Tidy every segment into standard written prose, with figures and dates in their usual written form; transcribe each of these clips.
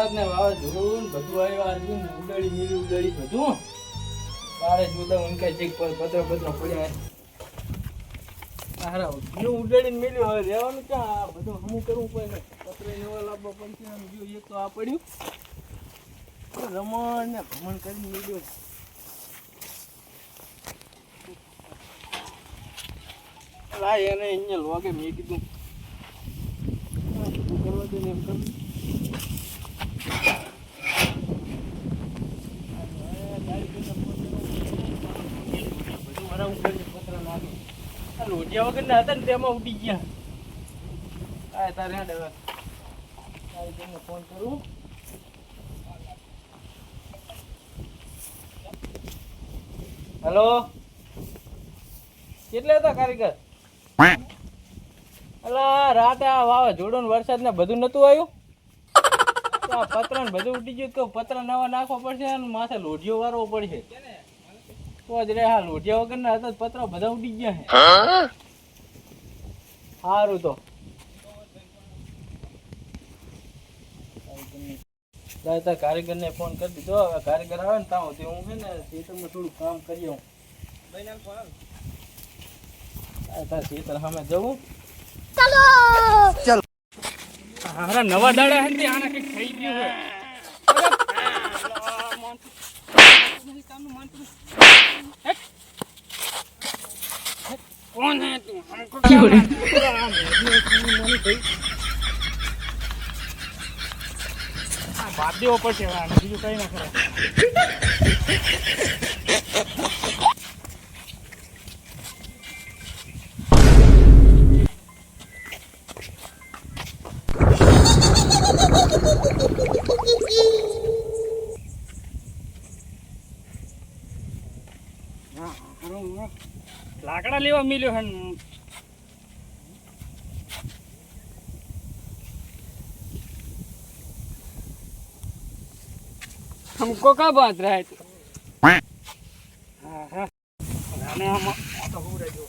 વરસાદ ને વાવાઝોડું બધું આવ્યું આજુ ઉડાડી બધું તારે જોતા ઉનકા ચેક પર પત્ર પડ્યા હારા હું ઉડાડીને મેલ્યું હવે રહેવાનું ક્યાં આ બધું હમું કરવું પડે પત્ર એવા લાવવા પડશે આમ જો એક તો આ પડ્યું રમણ ને ભમણ કરીને મેલ્યું લાય એને અહીંયા લોગે મેં કીધું કરવા દે ને એમ કર લોટિયા વગર ના હતા ને તેમાં ઉડી ગયા આ તારે ફોન કરું હેલો કેટલે હતા કારીગર અલા રાતે આ વાવાઝોડું ને વરસાદ ને બધું નતું આવ્યું આ પત્ર ને બધું ઉડી ગયું તો પત્ર નવા નાખવો પડશે અને માથે લોઢિયો વારવો પડશે તો જ રે હા લોઢિયા વગર ના હતા પત્ર બધા ઉડી ગયા હે સારું તો દાદા કારીગર ને ફોન કરી દીધો હવે કારીગર આવે ને ત્યાં હું છે ને ખેતરમાં થોડું કામ કરી આવું ખેતર સામે જવું ચાલો ચાલો હારા નવા દાડા હતી આના કઈક થઈ ગયું છે कौन है तू हमको क्यों रे बात देव પડશે બીજું કઈ ના કરે लाकड़ा लेवा मिलो है हमको क्या बात रहा है तू हाँ हाँ हम तो हो रहे जो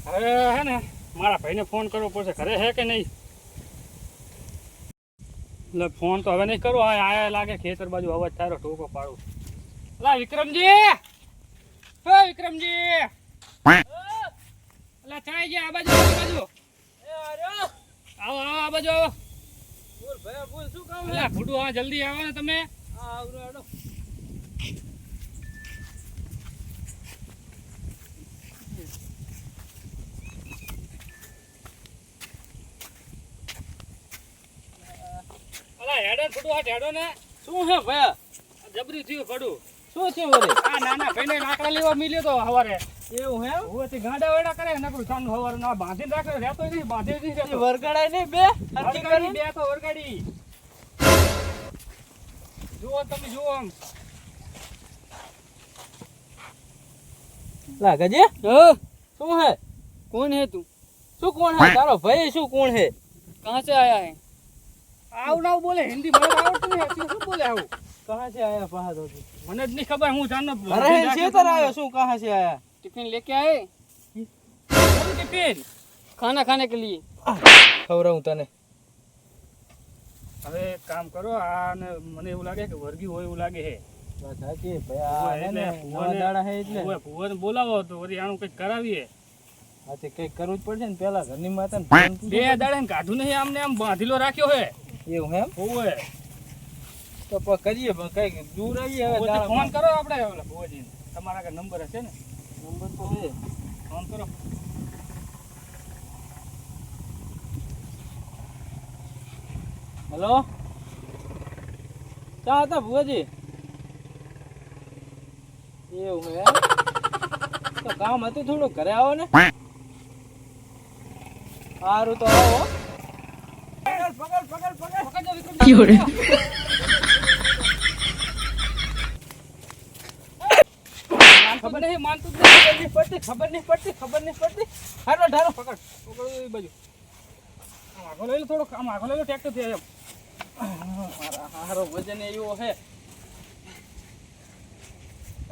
अरे है ना मारा भाई ने फोन करो पड़े घरे है कि नहीं એટલે ફોન તો હવે નહીં કરો આયા લાગે ખેતર બાજુ અવાજ તારો ઠોકો પાડું અલા વિક્રમજી હે વિક્રમજી અલા ચાઈ ગયા આ બાજુ એ અરે આવો આ બાજુ આવો બોલ ભાઈ બોલ શું કામ અલા ફૂટુ હા જલ્દી આવો ને તમે આવરો આડો હેડો ફૂટો હાથ હેડો ને શું હે ભાઈ જબરી થયું પડું શું થયું વરે આ નાના ભાઈને લાકડા લેવા મિલ્યો તો હવારે એવું હે ઓથી ગાડા વેડા કરે નકરું સાનું હવારે ના બાંધીને રાખે રહેતો નહીં બાંધે નહીં રહેતો વરગાડાય નહીં બે હરકી કરી બે તો વરગાડી જુઓ તમે જુઓ આમ લાગજે શું હે कौन है तू શું કોણ હે તારો ભાઈ શું કોણ હે कहां से आया है आव ना बोले हिंदी મને આવડતું નહીં શું બોલે આવું कहां से आया पहाड़ हो મને જ નહીં ખબર હું જાનો અરે છે તર આયો શું कहां से आया टिफिन लेके आए टिफिन खाना खाने के लिए ખવરાઉં તને હવે કામ કરો આ ને મને એવું લાગે કે વર્ગી હોય એવું લાગે હે વાત સાચી ભાઈ આ ને નવા દાડા હે એટલે ઓય ભુવન બોલાવો તો વરી આનું કઈક કરાવીએ હા તે કઈક કરવું જ પડશે ને પેલા ઘરની માતાને બે દાડા ને કાઢું નહીં આમને આમ બાંધીલો રાખ્યો હે એવું હે ઓય તો કરીએ પણ કઈ દૂર આવીએ હવે ફોન કરો આપણે ઓલા ભુવજી તમારા કે નંબર હશે ને નંબર તો છે ફોન કરો હેલો ક્યાં હતા ભુવજી એવું હે તો કામ હતું થોડું ઘરે આવો ને સારું તો આવો ખબર નહીં માનતું ખબર નહીં પડતી હારો ઢારો પકડ એ બાજુ આગળ લઈ લો થોડો આમ આગળ લઈ લો ટ્રેક્ટર થી એમ હારો વજન એવો હે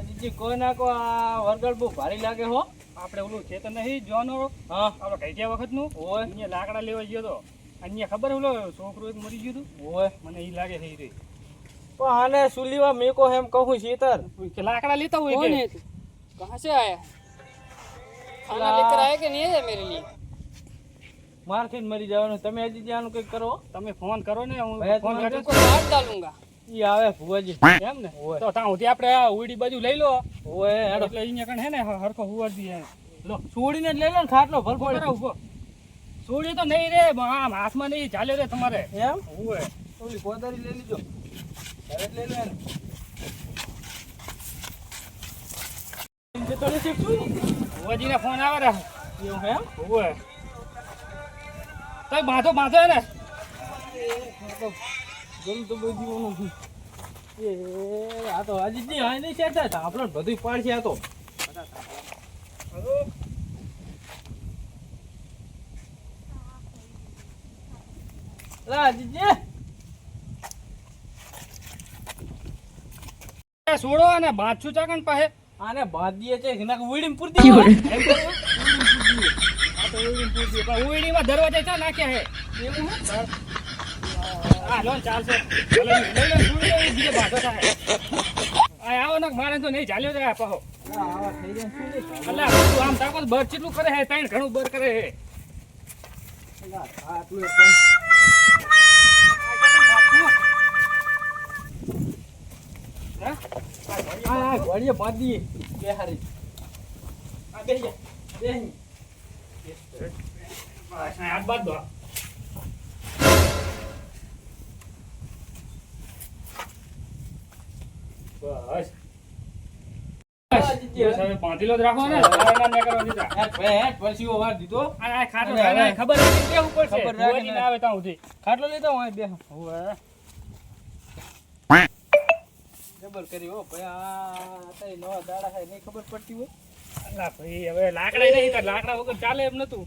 હજી કોઈ ના કો આ વરગડ બહુ ભારી લાગે હો આપણે ઓલું ખેતર નહીં જોવાનો હા આપણે કઈ ગયા વખત નું ઓય અહીંયા લાકડા લેવા ગયો તો અહીંયા ખબર ઓલો છોકરો એક મરી ગયું હતું ઓય મને ઈ લાગે છે ઈ રે પણ આને સુલીવા મેકો એમ કહું સીતર કે લાકડા લેતા હોય कौन है तू कहाँ से आया खाना लेकर आया कि नहीं आया मेरे लिए માર ખાઈને મરી જવાનું તમે હજી ત્યાંનું કંઈક કરો તમે ફોન કરો ને હું ભાઈ, ફોન તમે કર્યો तुमको मार डालूंगा ઈ આવે ભુવાજી એમ ને ઓય. તો ત્યાં સુધી આપણે આ ઉડી બાજુ લઈ લો ઓય હેડો એટલે અહીંયા કણ હે ને હરખો હુવાર દી લો છોડીને જ લઈ લો ને ખાટલો ભલ ઉભો કરો ઉભો છોડી તો નહીં રે આમ હાથમાં નહીં ચાલ્યો રે તમારે એમ ઓય ઓલી કોદારી લઈ લીજો હવે લઈ લે ને ઇનકે તો શીખશું હુવાજીને ફોન આવે રે એવું હે ઓય તો બાંધો બાંધો ને ગમ તો બધી ઓનું એ આ તો હજી જી હાય નહીં સેટ થાય આપણને બધું પાડશે આ તો જીજી છોડો અને બાંધશું ચાકણ પાસે આને બાંધીએ છે કે નાક ઉડીમ પૂરતી હોય એમ કરો આ તો ઉડીમાં પૂછી પણ ઉડીમાં દરવાજે ચા નાખ્યા હે એવું હે હા લો ચાલશે લઈ લે છોડી દે બીજે બાંધો થાય આ આવો ને મારે તો નહીં ચાલ્યો જાય પાહો આવા થઈ જાય શું નહીં અલ્લા તું આમ તાકો બર કેટલું કરે હે તાણ ઘણું બર કરે હે આટલું પણ આ ઘોડીએ બાંધી બે હારી આ બે જા બે હાથ બાદ દો બસ હવે બાંધીલો જ રાખો ને ના કરવા દીધા હેટ પરસીઓ વાર દીધો આ ખાટલો ખાને ખબર રાખી કેવું પડશે ખબર રાખીને ભુવાજી ના આવે ત્યાં સુધી ખાટલો લીધો હોય બે હવે જબર કરી હો ભાઈ આ તઈ નવા દાડા હે નહીં ખબર પડતી હોય અલા ભાઈ હવે લાકડા નહીં તો લાકડા વગર ચાલે એમ નતું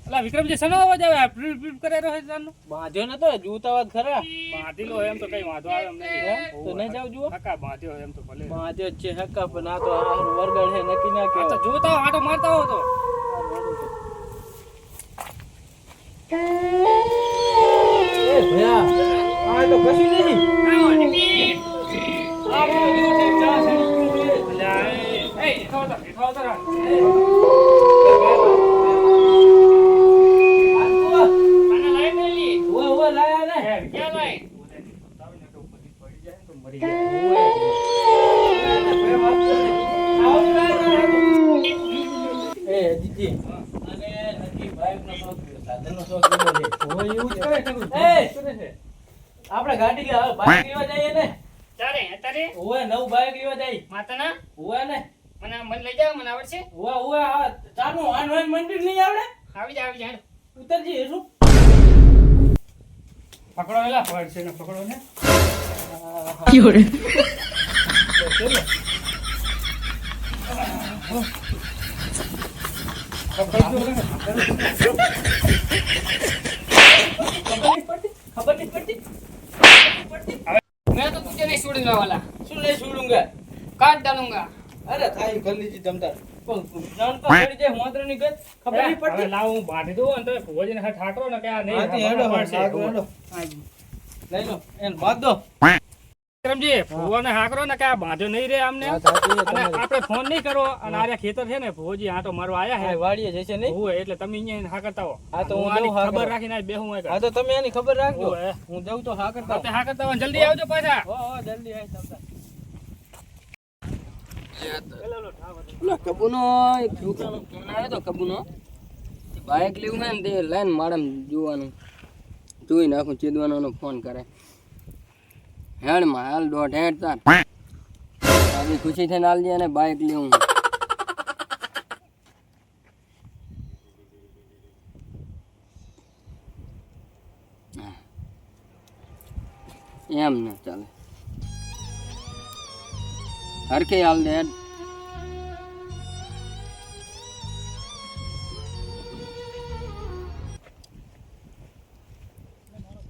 અલા વિક્રમજી સનો અવાજ આવે પ્રીપ પ્રીપ કરે રહ્યો છે જાનનો બાંધ્યો નતો જૂતાવાદ ખરા બાંધીલો એમ તો કઈ વાંધો આવે એમ નહીં તો નહીં જાવ જુઓ હકા બાંધ્યો એમ તો ભલે બાંધ્યો જ છે હક્કા પણ આ તો આ વરગડ છે નક્કી ના આ તો કહેવાય જોતા હો, આટો મારતા હો તો એ ભયા આ તો કશું નહીં આ બધું જો છે ચા છે અલ્યા એ દેખાવ તો રા મને લાઈ મેલી ઓય ઓય લાયા ને ક્યાં લાઈ મરી ગયા એ જીજી અને નક્કી બાઈક નો શોખ સાધન નો શોખ લીધો છે ઓય એવું જ કરે છે એ આપણે ગાડી લે બાઈક લેવા જઈએ ને ચારે અત્યારે ઓય નવું બાઈક લેવા જઈએ માતાના ઓય ને મને લઈ જાવ મને આવડશે ઓય ઓય આ ચાનું આનવાન મંદિર નહીં આવડે આવી જા ઉતરજી શું પકડો એલા ફળ છે ને પકડો ને खबर नहीं पड़ती मैं तो तुझे नहीं छोड़ने वाला सुन नहीं छोड़ूंगा काट डालूंगा अरे थाई कर लीजिए तमतार जान तो पड़ी जाए मोंत्र ની ગત ખબર નહીં હવે પડતી લાવ હું બાંધી દઉં અને તમે ભુવાજીને હાથ ઠાકરો ને કે આ નહીં હાથી હેડો પડશે. હેડો લઈ લો એન બાદ દો વિક્રમજી ભુવાને હાકરો ને કે આ બાંધ્યો નહીં રે આમને હા, સાચી વાત અને તમારી. આપણે ફોન નહીં કરો અને આર્યા ખેતર છે ને ભુવાજી આટો મારવા આયા હા હે વાડીએ જશે નહીં હોય એટલે તમે અહીંયા હા કરતા હો હા, તો હું આની જઉં હા ખબર કરવા. રાખીને બેહું હોય હા તો તમે એની ખબર રાખજો ઓય. હું જાઉં તો હા કરતા તમે હા કરતા હોય જલ્દી આવજો પાછા હો હો જલ્દી આય તમતાર ઓલા કબૂનો એક છોકરાનો ફોન આવ્યો તો કબૂનો બાઇક લેવું હે ને તે લાઈન માડમ જોવાનું જોઈ નાખું ચેદવાનો ફોન કરે હેડ માં હાલ દોઢ હેડ તાર આવી ખુશી થઈને હાલ અને બાઇક લેવું એમ ને ચાલે હરકે હાલ દે હેડ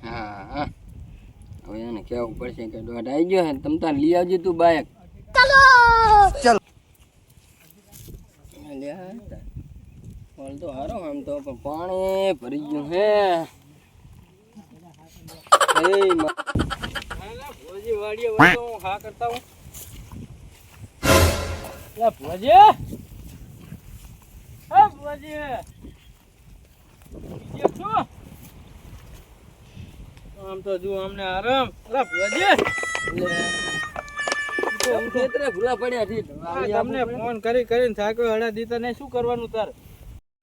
હા હવે એને કેવું પડશે કે દોઢ આવી ગયો હે તમ તાર લઈ આવજે તું બાઇક ચાલો ચાલ તો હારો આમ તો પણ પાણી ભરી ગયું હે ભુવાજી વાડીએ વળતો હું હા કરતા હું લા ભુવાજી હા ભુવાજી બીજે શું આમ તો જુઓ અમને આરામ લા ભુવાજી ખેતરે ભૂલા પડ્યા છે તમને ફોન કરીને થાક્યો હડા દીતા ને શું કરવાનું તાર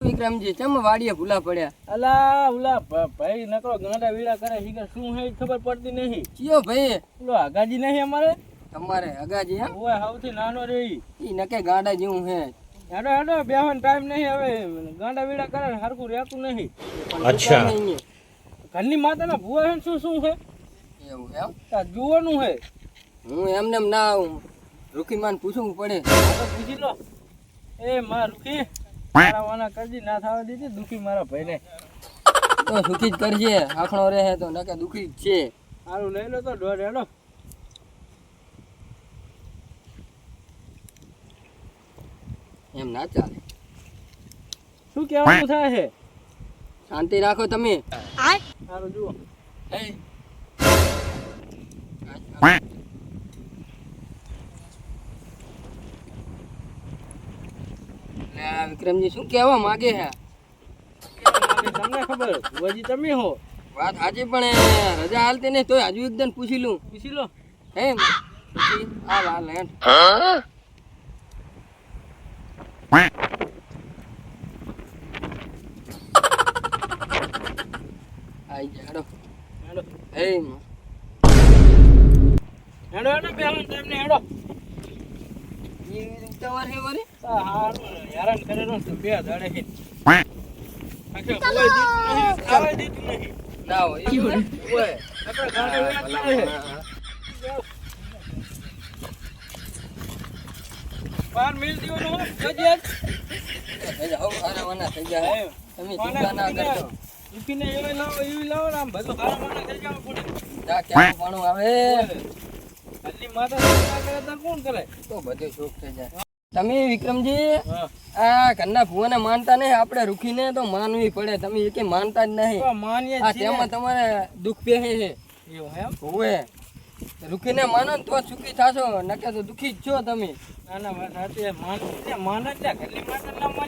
વિક્રમજી ચમ વાડીએ ભૂલા પડ્યા અલા ઉલા ભાઈ નકરો ગાંડા વીડા કરે શીખર શું હે ખબર પડતી નહીં કયો ભાઈ ઓલો આગાજી નહીં અમારે તમારે અગાજી એમ ઓય સૌથી નાનો રહી ઈ નકે ગાડા જેવું હે હેડો હેડો બેહવાનો ટાઈમ નહીં હવે ગાંડા વીડા કરે હરખું રહેતું નહીં અચ્છા ઘરની માતાના ભૂવા હે શું શું હે એવું એમ આ જોવાનું હે હું એમને એમ ના આવું રૂકીમાન પૂછવું પડે તો પૂછી લો એ માં રૂકી મારા વાના કરજી ના થવા દીધી દુખી મારા ભાઈને તો સુખી જ કરજે આખણો રહે તો નકે દુખી જ છે સારું લઈ લો તો દોઢ હેડો એમ ના ચાલે શું કહેવાનું થાય છે શાંતિ રાખો તમે સારું જુઓ વિક્રમજી શું કહેવા માંગે છે તમને ખબર ભુવાજી તમે હો વાત સાચી પણ રજા હાલતી નહીં તોય હજુ એકદમ પૂછી લઉં પૂછી લો હે હાલ હાલ હેડ આઈ જા હેડો હેડો હે હેડો હેડો બેહવાનો ટાઈમ ને હેડો ઈ ઉતાવળ હે વરી હારું હેરાન કરેલો તો બે દાડે હે આખે ભુવાજી દીધું નહીં ના હોય ઈ ઓય આપણે ગાંડા વીડા કરે પાન મિલ દીવાનો હો જજે થઈ જાવ હારા વાના થઈ જાય તમે ચિંતા ના કરજો ઉઠીને એવી લાવો ને આમ બધું હારા માના થઈ જાવ પડે જા ક્યાં પાણું આવે અલ્લી માતા ના કરે તો કોણ કરે તો બધું શોખ થઈ જાય તમે વિક્રમજી હા આ ઘરના ભુવાને માનતા નહીં આપણે રૂખીને તો માનવી પડે તમે એકે માનતા જ નહીં તો માનીએ આ છીએ તેમાં તમારે દુઃખ પહે છે એવું એમ હોવે રૂખીને માનો ને તો સુખી થાશો નકે તો દુઃખી જ છો તમે ના ના વાત સાચી માન જ ઘરની માતા ના